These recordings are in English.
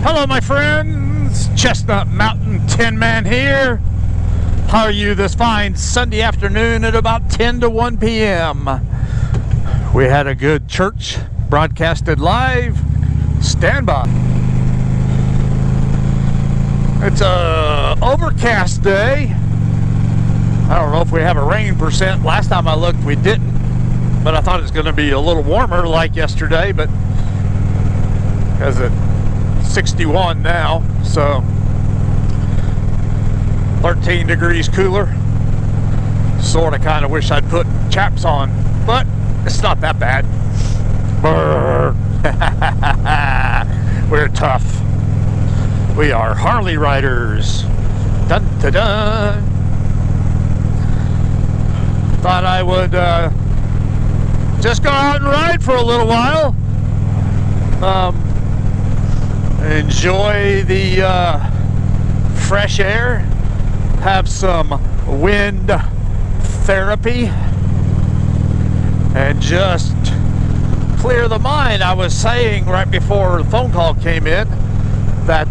Hello my friends, ChestnutMtnTinman here. How are you this fine Sunday afternoon at about 10 to 1 p.m.? We had a good church, broadcasted live. Stand by. It's a overcast day. I don't know if we have a rain percent. Last time I looked we didn't, but I thought it was going to be a little warmer like yesterday, but because it's 61 now, so 13 degrees cooler. Sort of kind of wish I'd put chaps on, but it's not that bad. We're tough. We are Harley riders. Dun dun dun. Thought I would just go out and ride for a little while. Enjoy the fresh air, have some wind therapy, and just clear the mind. I was saying right before the phone call came in that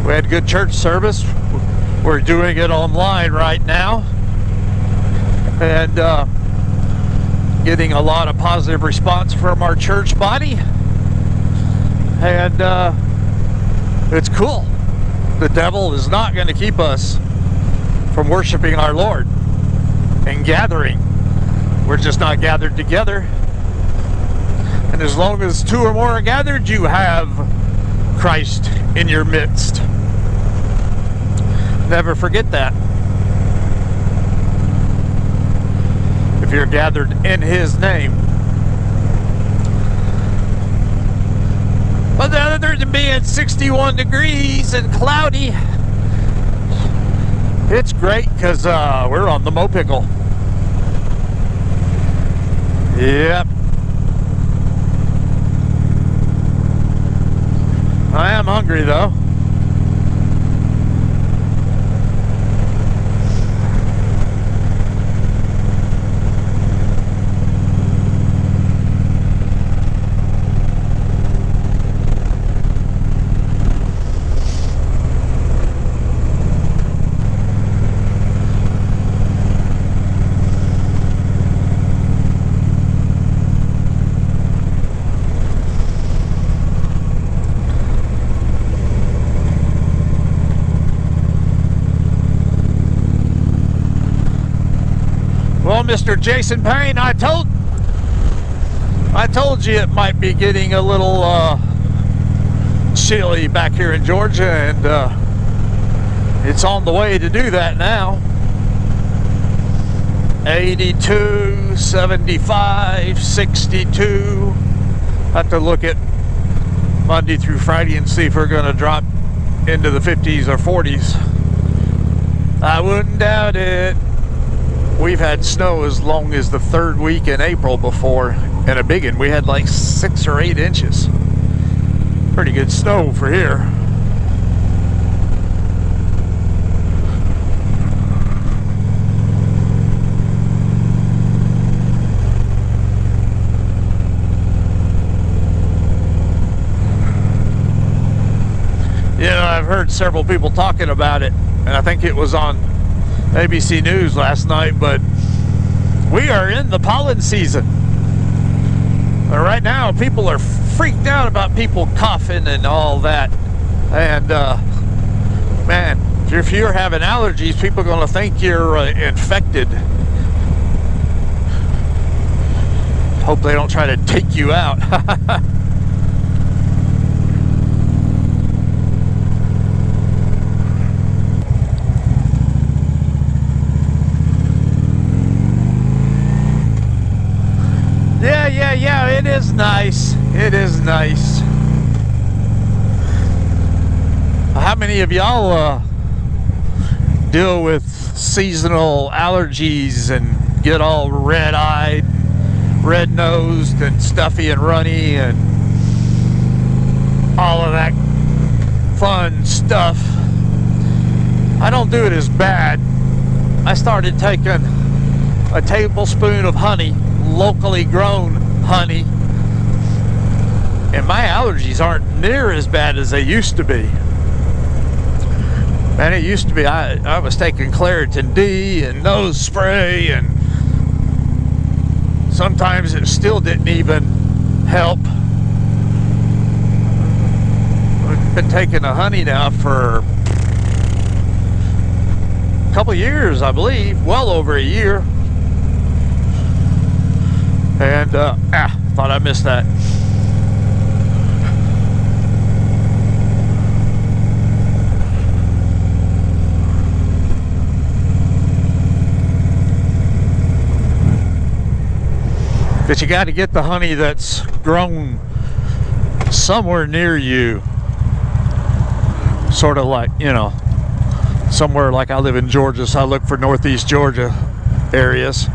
we had good church service. We're doing it online right now, and getting a lot of positive response from our church body. And it's cool. The devil is not going to keep us from worshiping our Lord and gathering. We're just not gathered together. And as long as two or more are gathered, you have Christ in your midst. Never forget that. If you're gathered in His name. But other than being 61 degrees and cloudy, it's great because we're on the MoPickle. Yep. I am hungry though. Well, Mr. Jason Payne, I told you it might be getting a little chilly back here in Georgia, and it's on the way to do that now. 82, 75, 62. Have to look at Monday through Friday and see if we're going to drop into the 50s or 40s. I wouldn't doubt it. We've had snow as long as the third week in April before, and a big one. We had like 6 or 8 inches. Pretty good snow for here. You know, I've heard several people talking about it, and I think it was on ABC News last night, but we are in the pollen season. Right now, people are freaked out about people coughing and all that. And, man, if you're having allergies, people are going to think you're infected. Hope they don't try to take you out. nice. It is nice. How many of y'all deal with seasonal allergies and get all red-eyed, red-nosed, and stuffy and runny, and all of that fun stuff? I don't do it as bad. I started taking a tablespoon of honey, locally grown honey, and my allergies aren't near as bad as they used to be. Man, it used to be I was taking Claritin D and nose spray, and sometimes it still didn't even help. I've been taking the honey now for a couple years, I believe, well over a year. And thought I missed that. But you got to get the honey that's grown somewhere near you. Sort of like, you know, somewhere like I live in Georgia, so I look for Northeast Georgia areas.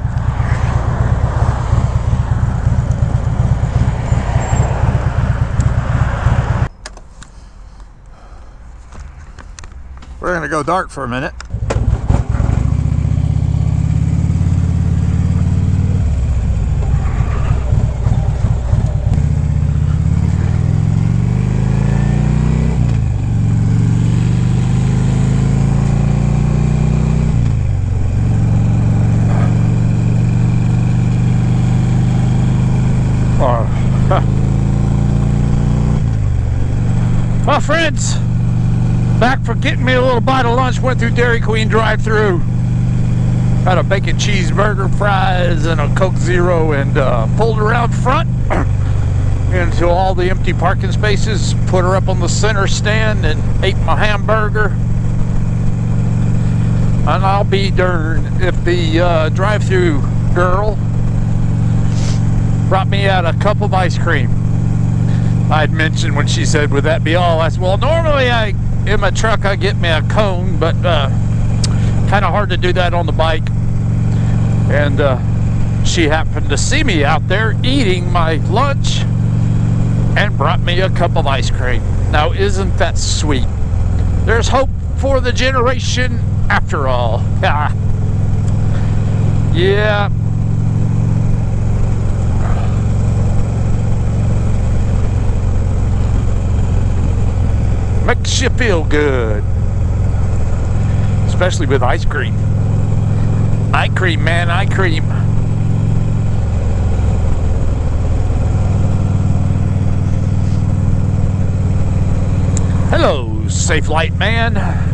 We're going to go dark for a minute. Well, friends, back for getting me a little bite of lunch. Went through Dairy Queen drive-thru, got a bacon cheeseburger, fries, and a Coke Zero, and pulled around front into all the empty parking spaces, put her up on the center stand, and ate my hamburger. And I'll be darned if the drive-thru girl brought me out a cup of ice cream. I'd mentioned when she said, "Would that be all?" I said, "Well, normally in my truck I get me a cone, but kind of hard to do that on the bike." And she happened to see me out there eating my lunch and brought me a cup of ice cream. Now, isn't that sweet? There's hope for the generation after all. Yeah. Makes you feel good, especially with ice cream. Eye cream, man, eye cream. Hello, Safe Light Man.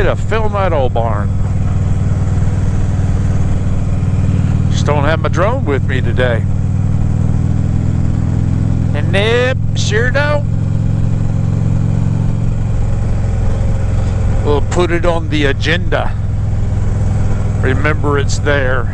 To film that old barn. Just don't have my drone with me today. And nope, sure don't. We'll put it on the agenda. Remember, it's there.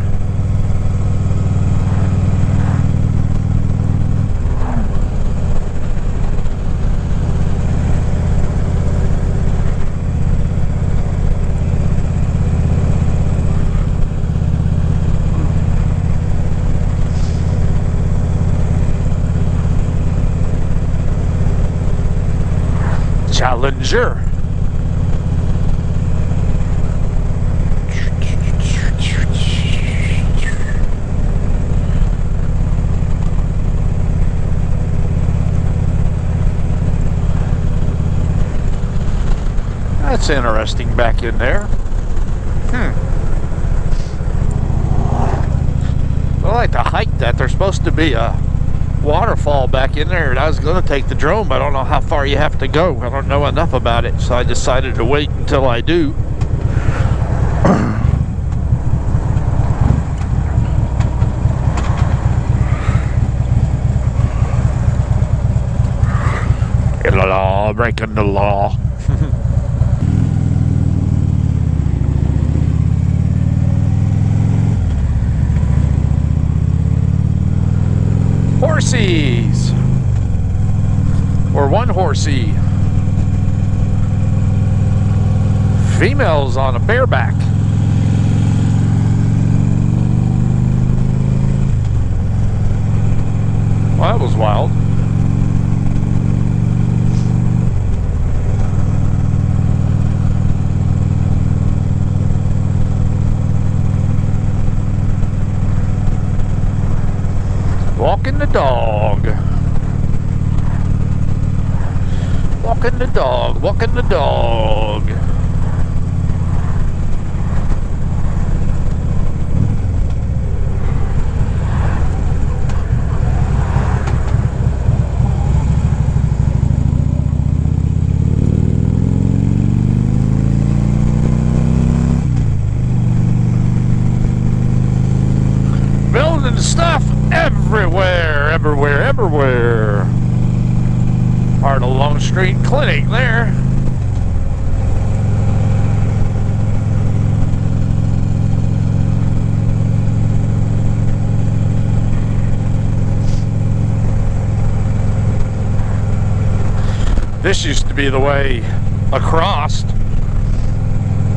Challenger. That's interesting back in there. I like to hike that. There's supposed to be a waterfall back in there, and I was going to take the drone, but I don't know how far you have to go. I don't know enough about it, so I decided to wait until I do. Law, breaking the law. Horsies, or one horsey. Females on a bareback. Well, that was wild. Walking the dog. Walking the dog. Walking the dog. Building stuff everywhere, everywhere, everywhere. Part of Long Street Clinic there. This used to be the way across.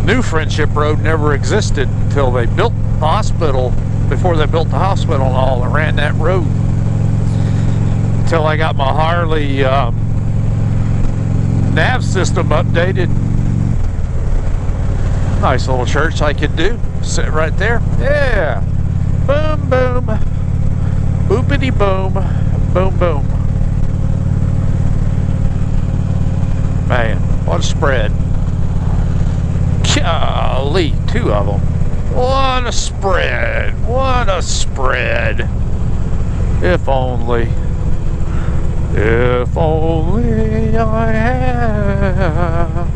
New Friendship Road never existed until they built the hospital. Before they built the hospital and all, I ran that road until I got my Harley nav system updated. Nice little church I could do. Sit right there. Yeah. Boom, boom. Boopity boom. Boom, boom. Man, what a spread. Golly, 2 of them. What a spread. What a spread. If only. If only I had.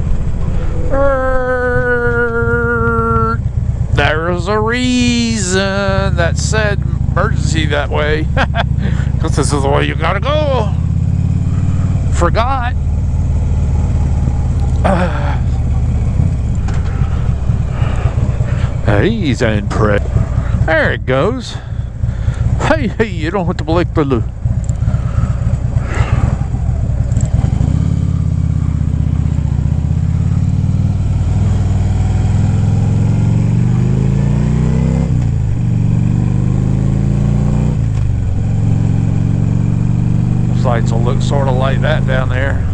There's a reason that said emergency that way. Because this is the way you gotta go. Forgot. He's in prep. There it goes. Hey, hey, you don't have to blink the loo. Those lights will look sort of like that down there.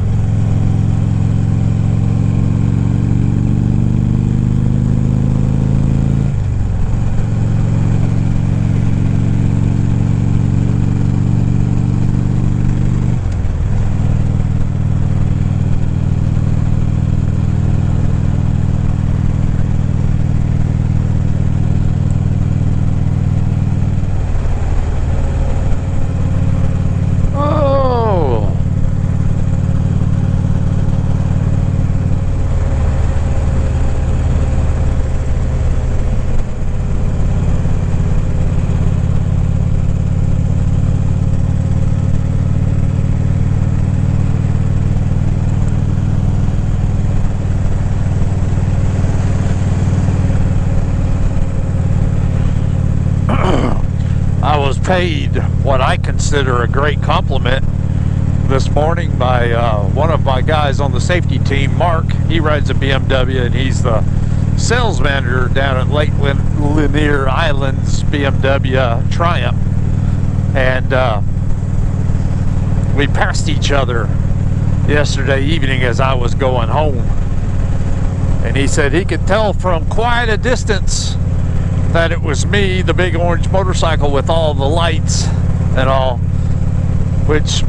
Paid what I consider a great compliment this morning by one of my guys on the safety team, Mark. He rides a BMW and he's the sales manager down at Lake Lanier Island's BMW Triumph. And we passed each other yesterday evening as I was going home. And he said he could tell from quite a distance that it was me, the big orange motorcycle with all the lights and all, which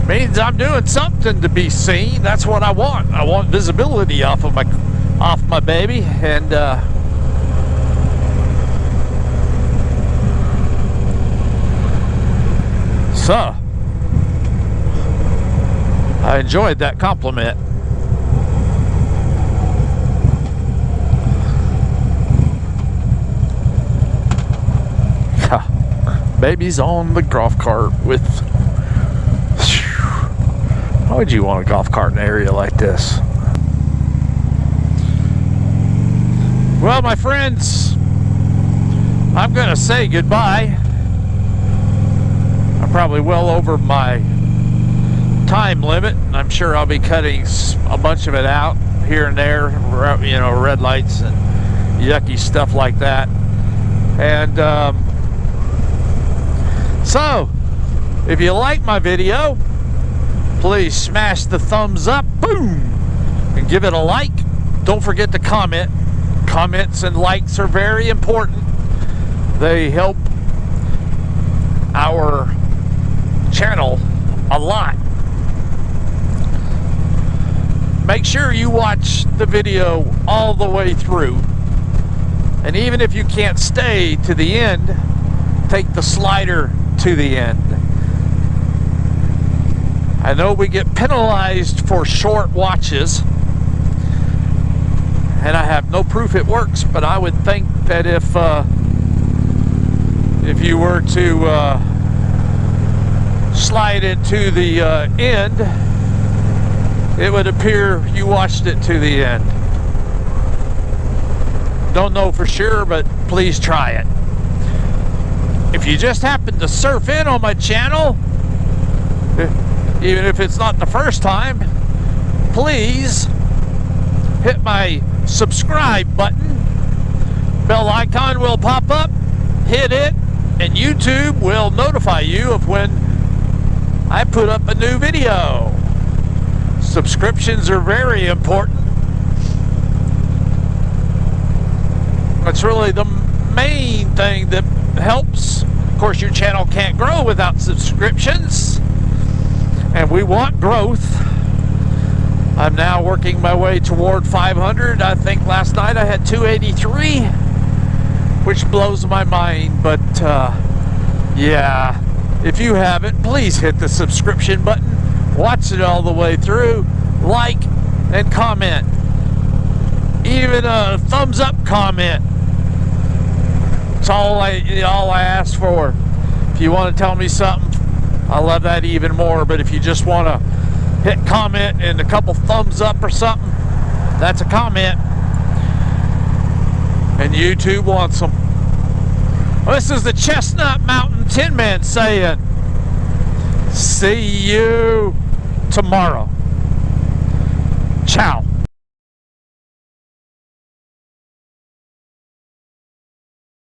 means I'm doing something to be seen. That's what I want. I want visibility off my baby, and so I enjoyed that compliment. Baby's on the golf cart with... Why would you want a golf cart in an area like this? Well, my friends, I'm going to say goodbye. I'm probably well over my time limit. I'm sure I'll be cutting a bunch of it out here and there, you know, red lights and yucky stuff like that. And so, if you like my video, please smash the thumbs up, boom, and give it a like. Don't forget to comment. Comments and likes are very important. They help our channel a lot. Make sure you watch the video all the way through. And even if you can't stay to the end, take the slider to the end. I know we get penalized for short watches, and I have no proof it works, but I would think that if you were to slide it to the end, it would appear you watched it to the end. Don't know for sure, but please try it. If you just happen to surf in on my channel, even if it's not the first time, please hit my subscribe button. Bell icon will pop up. Hit it, and YouTube will notify you of when I put up a new video. Subscriptions are very important. That's really the main thing that helps. Of course, your channel can't grow without subscriptions, and we want growth. I'm now working my way toward 500. I think last night I had 283, which blows my mind, but yeah, if you haven't, please hit the subscription button, watch it all the way through, like and comment, even a thumbs up comment. It's all I ask for. If you want to tell me something, I love that even more. But if you just want to hit comment and a couple thumbs up or something, that's a comment, and YouTube wants them. Well, this is the ChestnutMtnTinman saying, see you tomorrow. Ciao.